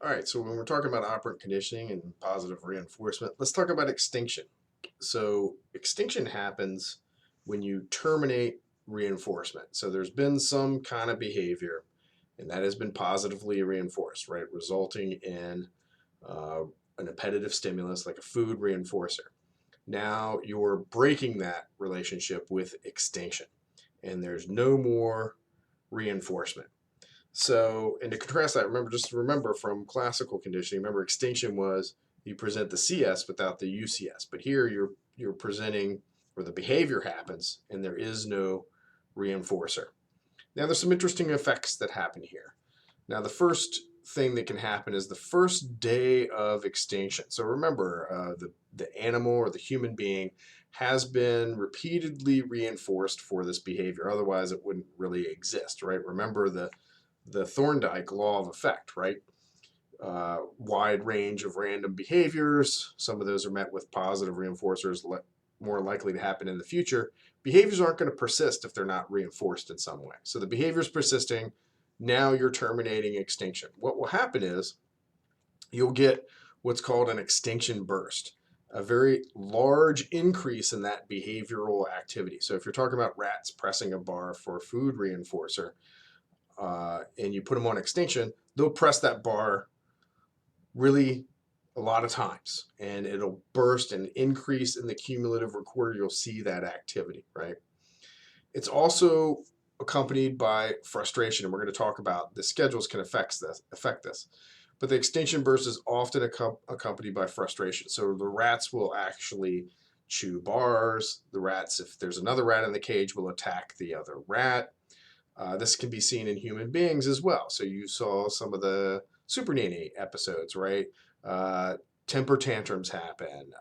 All right, so when we're talking about operant conditioning and positive reinforcement, let's talk about extinction. So, extinction happens when you terminate reinforcement. So, there's been some kind of behavior, and that has been positively reinforced, right? Resulting in an appetitive stimulus like a food reinforcer. Now, you're breaking that relationship with extinction, and there's no more reinforcement. So, and to contrast that, remember from classical conditioning, remember extinction was you present the CS without the UCS. But here you're presenting where the behavior happens and there is no reinforcer. Now there's some interesting effects that happen here. Now the first thing that can happen is the first day of extinction. So remember, the animal or the human being has been repeatedly reinforced for this behavior. Otherwise, it wouldn't really exist, right? Remember the Thorndike law of effect, right? Wide range of random behaviors. Some of those are met with positive reinforcers, more likely to happen in the future. Behaviors aren't going to persist if they're not reinforced in some way. So the behavior is persisting. Now you're terminating extinction. What will happen is you'll get what's called an extinction burst, a very large increase in that behavioral activity. So if you're talking about rats pressing a bar for food reinforcer, and you put them on extinction, they'll press that bar really a lot of times and it'll burst and increase in the cumulative recorder. You'll see that activity, right? It's also accompanied by frustration, and we're going to talk about the schedules can affect this. But the extinction burst is often accompanied by frustration. So the rats will actually chew bars. The rats, if there's another rat in the cage, will attack the other rat. This can be seen in human beings as well. So you saw some of the Super Nanny episodes, right? Temper tantrums happen.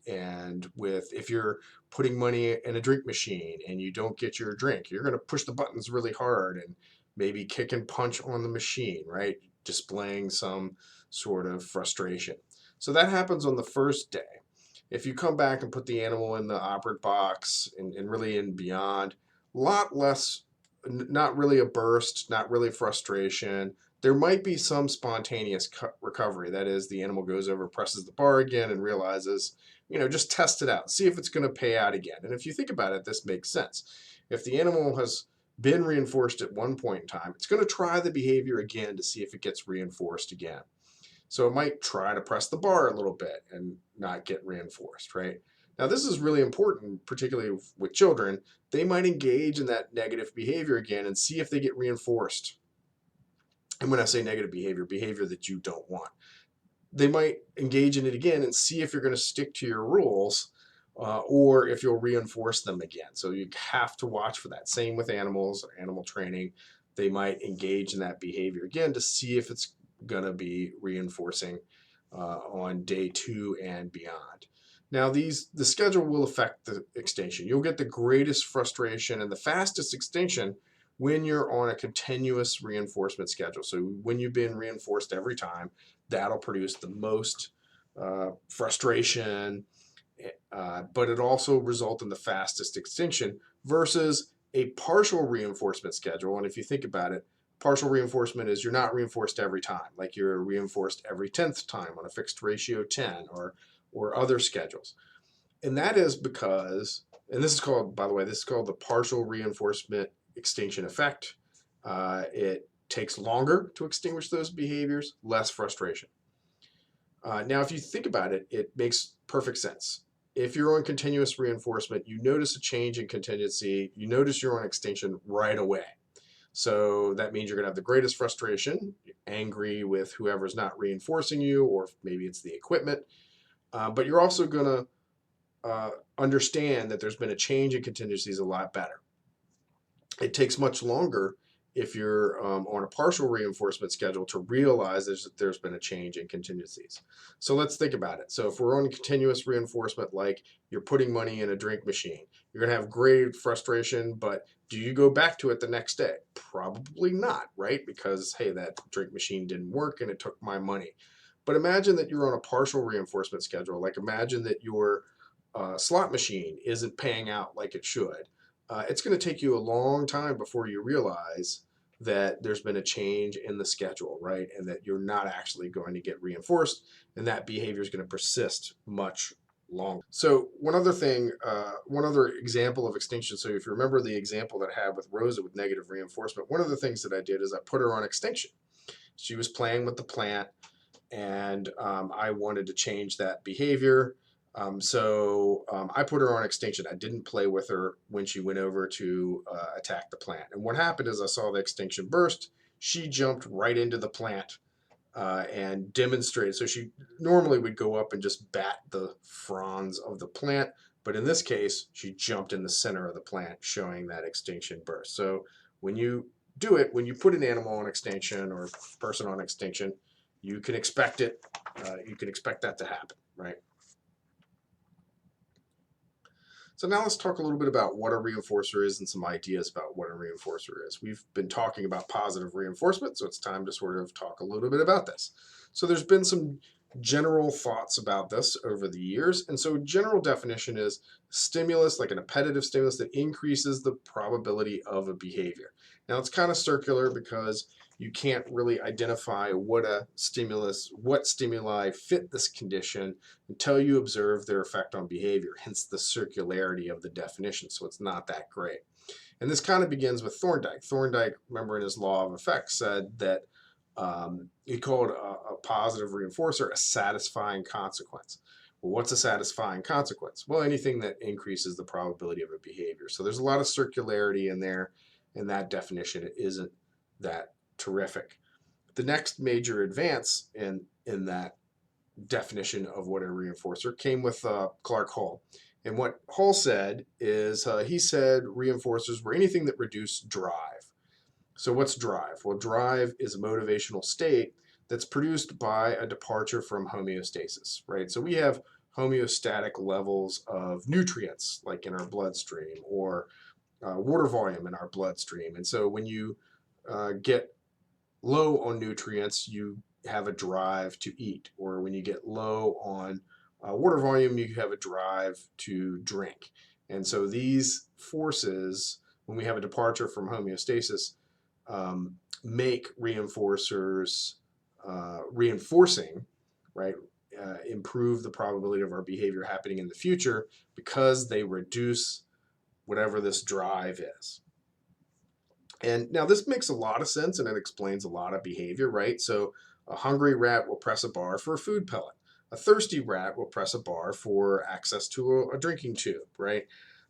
And if you're putting money in a drink machine and you don't get your drink, you're going to push the buttons really hard and maybe kick and punch on the machine, right? Displaying some sort of frustration. So that happens on the first day. If you come back and put the animal in the operant box and really in beyond, a lot less, not really a burst, not really frustration. There might be some spontaneous recovery. That is, the animal goes over, presses the bar again, and realizes, just test it out, see if it's going to pay out again. And if you think about it, this makes sense. If the animal has been reinforced at one point in time, it's going to try the behavior again to see if it gets reinforced again. So it might try to press the bar a little bit and not get reinforced, right? Now, this is really important, particularly with children. They might engage in that negative behavior again and see if they get reinforced. And when I say negative behavior, behavior that you don't want, they might engage in it again and see if you're going to stick to your rules or if you'll reinforce them again. So you have to watch for that. Same with animals or animal training. They might engage in that behavior again to see if it's going to be reinforcing on day 2 and beyond. Now, the schedule will affect the extinction. You'll get the greatest frustration and the fastest extinction when you're on a continuous reinforcement schedule. So when you've been reinforced every time, that'll produce the most frustration, but it also results in the fastest extinction versus a partial reinforcement schedule. And if you think about it, partial reinforcement is you're not reinforced every time, like you're reinforced every 10th time on a fixed ratio 10 or other schedules. And that is because, and this is called, by the way, this is called the partial reinforcement extinction effect. It takes longer to extinguish those behaviors, less frustration. Now, if you think about it, it makes perfect sense. If you're on continuous reinforcement, you notice a change in contingency, you notice you're on extinction right away. So that means you're going to have the greatest frustration, angry with whoever's not reinforcing you, or maybe it's the equipment. But you're also going to understand that there's been a change in contingencies a lot better. It takes much longer if you're on a partial reinforcement schedule to realize there's been a change in contingencies. So let's think about it. So if we're on continuous reinforcement, like you're putting money in a drink machine, you're going to have great frustration, but do you go back to it the next day? Probably not, right? Because, hey, that drink machine didn't work and it took my money. But imagine that you're on a partial reinforcement schedule. Like imagine that your slot machine isn't paying out like it should. It's going to take you a long time before you realize that there's been a change in the schedule, right? And that you're not actually going to get reinforced, and that behavior is going to persist much longer. So one other thing, one other example of extinction. So if you remember the example that I had with Rosa with negative reinforcement, one of the things that I did is I put her on extinction. She was playing with the plant, and I wanted to change that behavior. I put her on extinction. I didn't play with her when she went over to attack the plant. And what happened is I saw the extinction burst. She jumped right into the plant and demonstrated. So she normally would go up and just bat the fronds of the plant. But in this case, she jumped in the center of the plant, showing that extinction burst. So when you do it, when you put an animal on extinction or person on extinction, you can expect it. You can expect that to happen, right? So now let's talk a little bit about what a reinforcer is and some ideas about what a reinforcer is. We've been talking about positive reinforcement, so it's time to sort of talk a little bit about this. So there's been some general thoughts about this over the years. And so general definition is stimulus, like an appetitive stimulus that increases the probability of a behavior. Now it's kind of circular because you can't really identify what stimuli fit this condition until you observe their effect on behavior, hence the circularity of the definition. So it's not that great. And this kind of begins with Thorndike. Thorndike, remember in his law of effects, said that he called a positive reinforcer a satisfying consequence. Well, what's a satisfying consequence? Well, anything that increases the probability of a behavior. So there's a lot of circularity in there, and that definition isn't that terrific. The next major advance in that definition of what a reinforcer came with Clark Hall. And what Hall said is he said reinforcers were anything that reduced drive. So what's drive? Well, drive is a motivational state that's produced by a departure from homeostasis, right? So we have homeostatic levels of nutrients, like in our bloodstream, or water volume in our bloodstream. And so when you get low on nutrients, you have a drive to eat, or when you get low on water volume, you have a drive to drink. And so these forces, when we have a departure from homeostasis, make reinforcers reinforcing, right? Improve the probability of our behavior happening in the future because they reduce whatever this drive is. And now this makes a lot of sense, and it explains a lot of behavior, right? So a hungry rat will press a bar for a food pellet. A thirsty rat will press a bar for access to a drinking tube, right?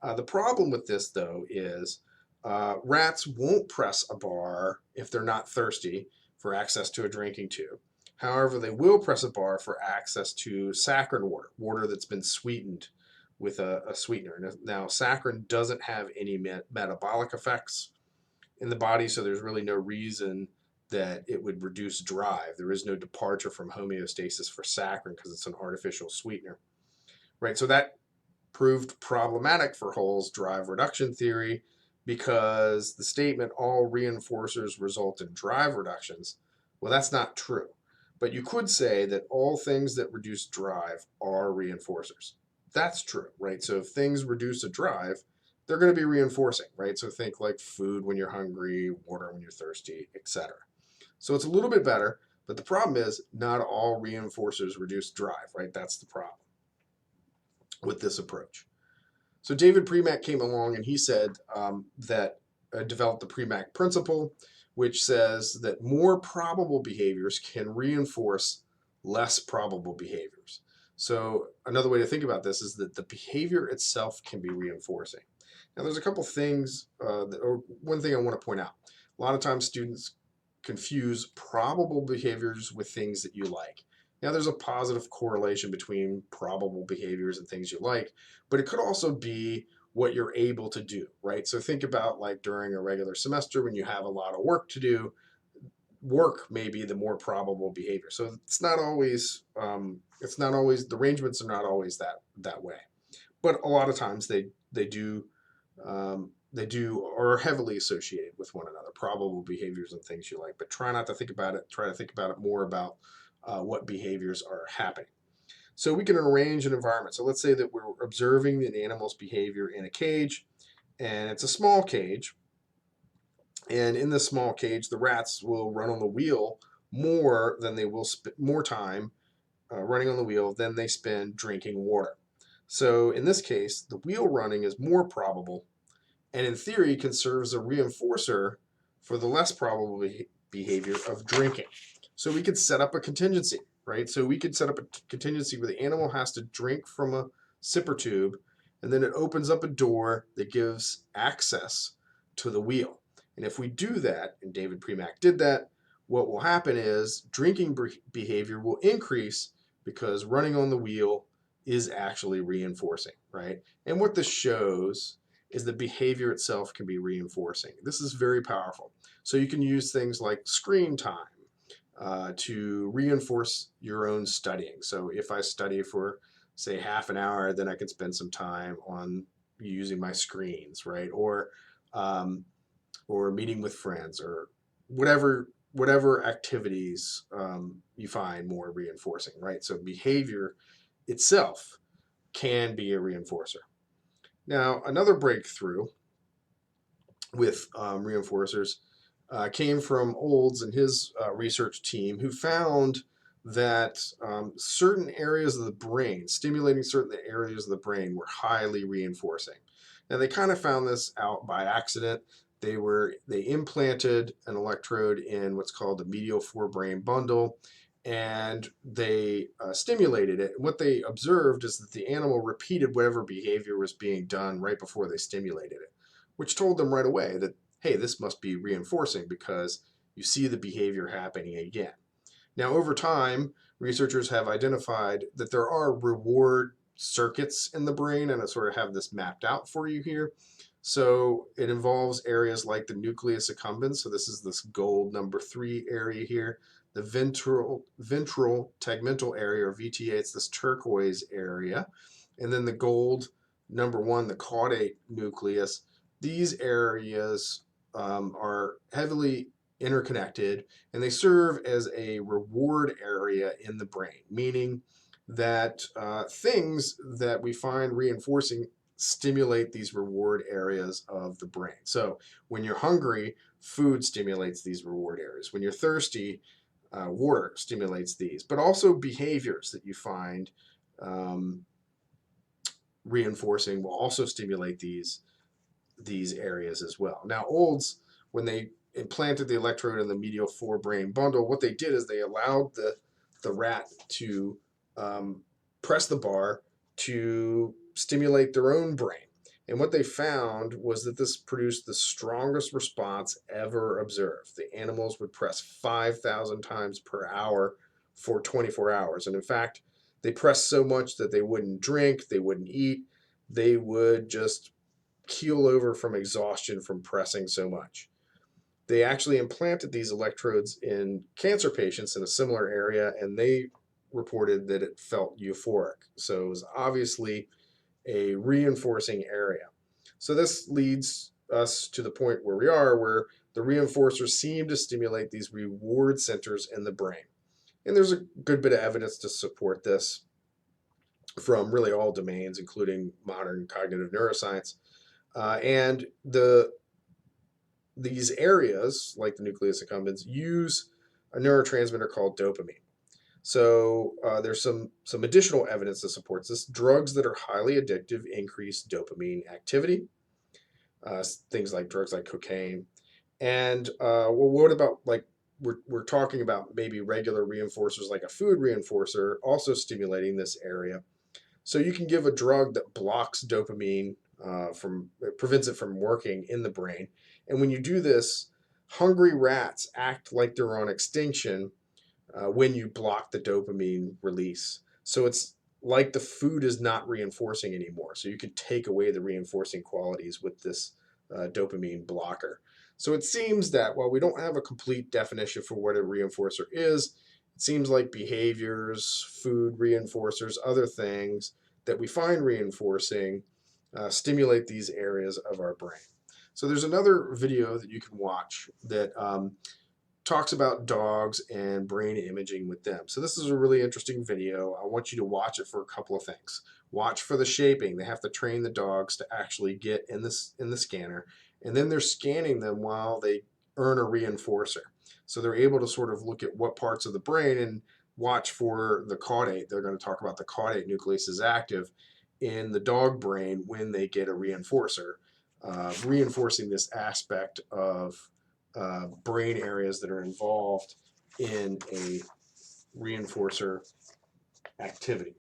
The problem with this, though, is rats won't press a bar if they're not thirsty for access to a drinking tube. However, they will press a bar for access to saccharin water, water that's been sweetened with a sweetener. Now, saccharin doesn't have any metabolic effects in the body, so there's really no reason that it would reduce drive. There is no departure from homeostasis for saccharin because it's an artificial sweetener, right? So that proved problematic for Hull's drive reduction theory because the statement all reinforcers result in drive reductions, well, that's not true. But you could say that all things that reduce drive are reinforcers. That's true, right? So if things reduce a drive, they're going to be reinforcing, right? So think like food when you're hungry, water when you're thirsty, etc. So it's a little bit better, but the problem is not all reinforcers reduce drive, right? That's the problem with this approach. So David Premack came along and he said that developed the Premack Principle, which says that more probable behaviors can reinforce less probable behaviors. So another way to think about this is that the behavior itself can be reinforcing. Now there's a couple things, or one thing I want to point out. A lot of times students confuse probable behaviors with things that you like. Now there's a positive correlation between probable behaviors and things you like, but it could also be what you're able to do, right? So think about like during a regular semester when you have a lot of work to do, work may be the more probable behavior. So it's not always, the arrangements are not always that way. But a lot of times they are heavily associated with one another, probable behaviors and things you like, but try not to think about it. Try to think about it more about what behaviors are happening. So we can arrange an environment. So let's say that we're observing an animal's behavior in a cage, and it's a small cage, And in this small cage, the rats will run on the wheel more than they will spend more time running on the wheel than they spend drinking water. So in this case, the wheel running is more probable, and in theory can serve as a reinforcer for the less probable behavior of drinking. So we could set up a contingency, right? So we could set up a contingency where the animal has to drink from a sipper tube, and then it opens up a door that gives access to the wheel. And if we do that, and David Premack did that, what will happen is drinking behavior will increase because running on the wheel is actually reinforcing, right? And what this shows is the behavior itself can be reinforcing. This is very powerful. So you can use things like screen time to reinforce your own studying. So if I study for, say, half an hour, then I can spend some time on using my screens, right? Or meeting with friends, or whatever activities you find more reinforcing, right? So behavior itself can be a reinforcer. Now, another breakthrough with reinforcers came from Olds and his research team, who found that certain areas of the brain, stimulating certain areas of the brain, were highly reinforcing. Now, they kind of found this out by accident. They implanted an electrode in what's called the medial forebrain bundle, and they stimulated it. And what they observed is that the animal repeated whatever behavior was being done right before they stimulated it, which told them right away that, hey, this must be reinforcing because you see the behavior happening again. Now, over time, researchers have identified that there are reward circuits in the brain, and I sort of have this mapped out for you here. So it involves areas like the nucleus accumbens. So this is this gold number 3 area here. The ventral tegmental area, or VTA, it's this turquoise area. And then the gold number 1, the caudate nucleus. These areas are heavily interconnected, and they serve as a reward area in the brain, meaning that things that we find reinforcing stimulate these reward areas of the brain. So when you're hungry, food stimulates these reward areas. When you're thirsty, water stimulates these, but also behaviors that you find reinforcing will also stimulate these areas as well. Now, Olds, when they implanted the electrode in the medial forebrain bundle, what they did is they allowed the rat to press the bar to stimulate their own brain. And what they found was that this produced the strongest response ever observed. The animals would press 5,000 times per hour for 24 hours. And in fact, they pressed so much that they wouldn't drink, they wouldn't eat, they would just keel over from exhaustion from pressing so much. They actually implanted these electrodes in cancer patients in a similar area, and they reported that it felt euphoric. So it was obviously a reinforcing area. So this leads us to the point where we are, where the reinforcers seem to stimulate these reward centers in the brain. And there's a good bit of evidence to support this from really all domains, including modern cognitive neuroscience. And these areas, like the nucleus accumbens, use a neurotransmitter called dopamine. So there's some additional evidence that supports this. Drugs that are highly addictive increase dopamine activity. Things like drugs like cocaine. And well, what about, like, we're talking about maybe regular reinforcers like a food reinforcer also stimulating this area. So you can give a drug that blocks dopamine prevents it from working in the brain. And when you do this, hungry rats act like they're on extinction when you block the dopamine release. So it's like the food is not reinforcing anymore. So you can take away the reinforcing qualities with this dopamine blocker. So it seems that while we don't have a complete definition for what a reinforcer is, it seems like behaviors, food reinforcers, other things that we find reinforcing stimulate these areas of our brain. So there's another video that you can watch that talks about dogs and brain imaging with them. So this is a really interesting video. I want you to watch it for a couple of things. Watch for the shaping. They have to train the dogs to actually get in the scanner, and then they're scanning them while they earn a reinforcer. So they're able to sort of look at what parts of the brain and watch for the caudate. They're going to talk about the caudate nucleus is active in the dog brain when they get a reinforcer, reinforcing this aspect of brain areas that are involved in a reinforcer activity.